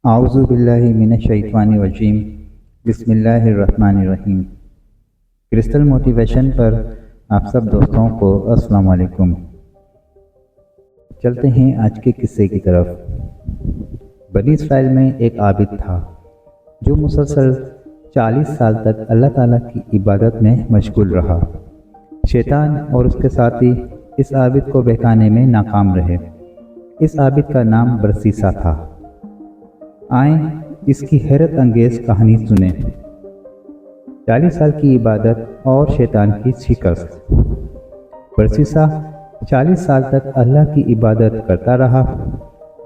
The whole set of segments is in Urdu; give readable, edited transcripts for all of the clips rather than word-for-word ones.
اعوذ باللہ من الشیطان الرجیم بسم اللہ الرحمن الرحیم۔ کرسٹل موٹیویشن پر آپ سب دوستوں کو السلام علیکم۔ چلتے ہیں آج کے قصے کی طرف۔ بنی اسرائیل میں ایک عابد تھا جو مسلسل 40 سال تک اللہ تعالیٰ کی عبادت میں مشغول رہا۔ شیطان اور اس کے ساتھی اس عابد کو بہکانے میں ناکام رہے۔ اس عابد کا نام برسیسا تھا۔ آئیں اس کی حیرت انگیز کہانی سنیں۔ 40 سال کی عبادت اور شیطان کی شکست۔ برسیسا 40 سال تک اللہ کی عبادت کرتا رہا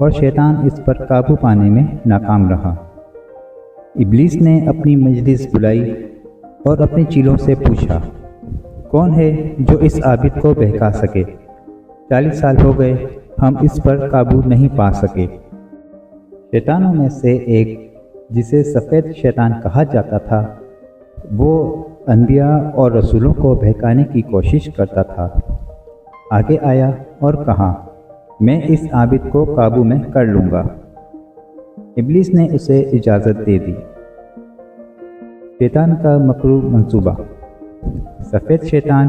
اور شیطان اس پر قابو پانے میں ناکام رہا۔ ابلیس نے اپنی مجلس بلائی اور اپنے چیلوں سے پوچھا، کون ہے جو اس عابد کو بہکا سکے؟ 40 سال ہو گئے، ہم اس پر قابو نہیں پا سکے۔ شیطانوں میں سے ایک، جسے سفید شیطان کہا جاتا تھا، وہ انبیاء اور رسولوں کو بہکانے کی کوشش کرتا تھا۔ آگے آیا اور کہا، میں اس عابد کو قابو میں کر لوں گا۔ ابلیس نے اسے اجازت دے دی۔ شیطان کا مکروہ منصوبہ۔ سفید شیطان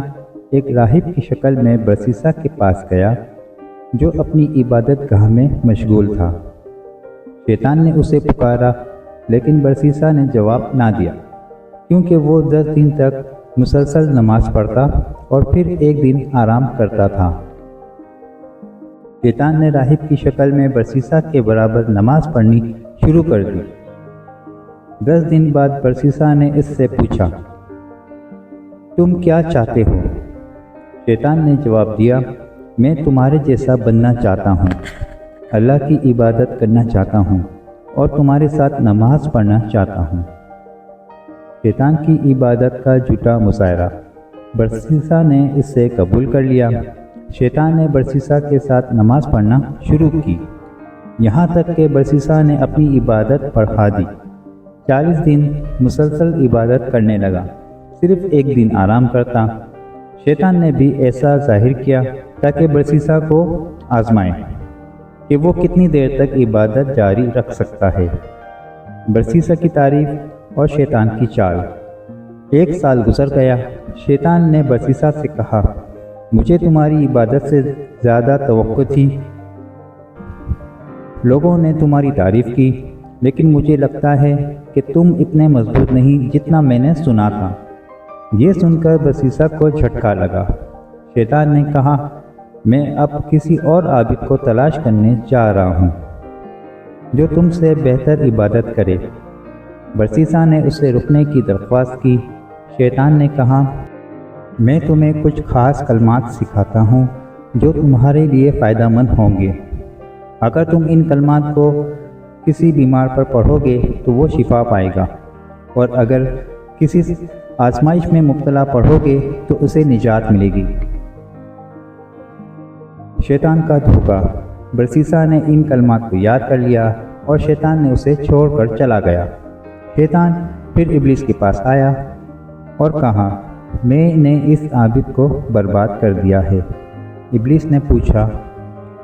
ایک راہب کی شکل میں برسیسا کے پاس گیا جو اپنی عبادت گاہ میں مشغول تھا۔ شیطان نے اسے پکارا لیکن برسیسا نے جواب نہ دیا، کیونکہ وہ 10 دن تک مسلسل نماز پڑھتا اور پھر ایک دن آرام کرتا تھا۔ شیطان نے راہب کی شکل میں برسیسا کے برابر نماز پڑھنی شروع کر دی۔ 10 دن بعد برسیسا نے اس سے پوچھا، تم کیا چاہتے ہو؟ شیطان نے جواب دیا، میں تمہارے جیسا بننا چاہتا ہوں، اللہ کی عبادت کرنا چاہتا ہوں اور تمہارے ساتھ نماز پڑھنا چاہتا ہوں۔ شیطان کی عبادت کا جھوٹا مظاہرہ۔ برسیسا نے اس سے قبول کر لیا۔ شیطان نے برسیسا کے ساتھ نماز پڑھنا شروع کی، یہاں تک کہ برسیسا نے اپنی عبادت بڑھا دی۔ 40 دن مسلسل عبادت کرنے لگا، صرف ایک دن آرام کرتا۔ شیطان نے بھی ایسا ظاہر کیا تاکہ برسیسا کو آزمائے کہ وہ کتنی دیر تک عبادت جاری رکھ سکتا ہے۔ برسیسا کی تعریف اور شیطان کی چال۔ 1 سال گزر گیا۔ شیطان نے برسیسا سے کہا، مجھے تمہاری عبادت سے زیادہ توقع تھی۔ لوگوں نے تمہاری تعریف کی، لیکن مجھے لگتا ہے کہ تم اتنے مضبوط نہیں جتنا میں نے سنا تھا۔ یہ سن کر برسیسا کو جھٹکا لگا۔ شیطان نے کہا، میں اب کسی اور عابد کو تلاش کرنے جا رہا ہوں جو تم سے بہتر عبادت کرے۔ برسیسا نے اسے رکنے کی درخواست کی۔ شیطان نے کہا، میں تمہیں کچھ خاص کلمات سکھاتا ہوں جو تمہارے لیے فائدہ مند ہوں گے۔ اگر تم ان کلمات کو کسی بیمار پر پڑھو گے تو وہ شفا پائے گا، اور اگر کسی آزمائش میں مبتلا پڑھو گے تو اسے نجات ملے گی۔ شیطان کا دھوکہ۔ برسیسا نے ان کلمات کو یاد کر لیا اور شیطان نے اسے چھوڑ کر چلا گیا۔ شیطان پھر ابلیس کے پاس آیا اور کہا، میں نے اس عابد کو برباد کر دیا ہے۔ ابلیس نے پوچھا،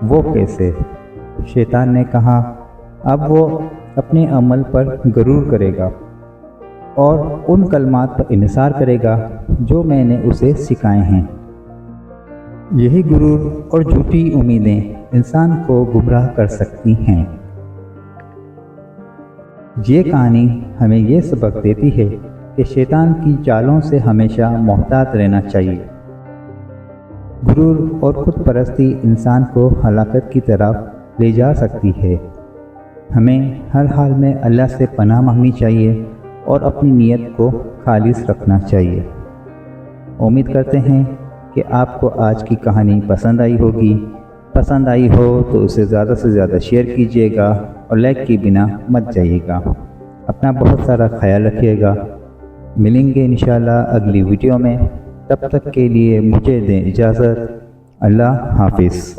وہ کیسے؟ شیطان نے کہا، اب وہ اپنے عمل پر غرور کرے گا اور ان کلمات پر انحصار کرے گا جو میں نے اسے سکھائے ہیں۔ یہی غرور اور جھوٹی امیدیں انسان کو گمراہ کر سکتی ہیں۔ یہ کہانی ہمیں یہ سبق دیتی ہے کہ شیطان کی چالوں سے ہمیشہ محتاط رہنا چاہیے۔ غرور اور خود پرستی انسان کو ہلاکت کی طرف لے جا سکتی ہے۔ ہمیں ہر حال میں اللہ سے پناہ مانگنی چاہیے اور اپنی نیت کو خالص رکھنا چاہیے۔ امید کرتے ہیں کہ آپ کو آج کی کہانی پسند آئی ہوگی۔ پسند آئی ہو تو اسے زیادہ سے زیادہ شیئر کیجیے گا اور لائک کی بنا مت جائیے گا۔ اپنا بہت سارا خیال رکھیے گا۔ ملیں گے انشاءاللہ اگلی ویڈیو میں، تب تک کے لیے مجھے دیں اجازت۔ اللہ حافظ۔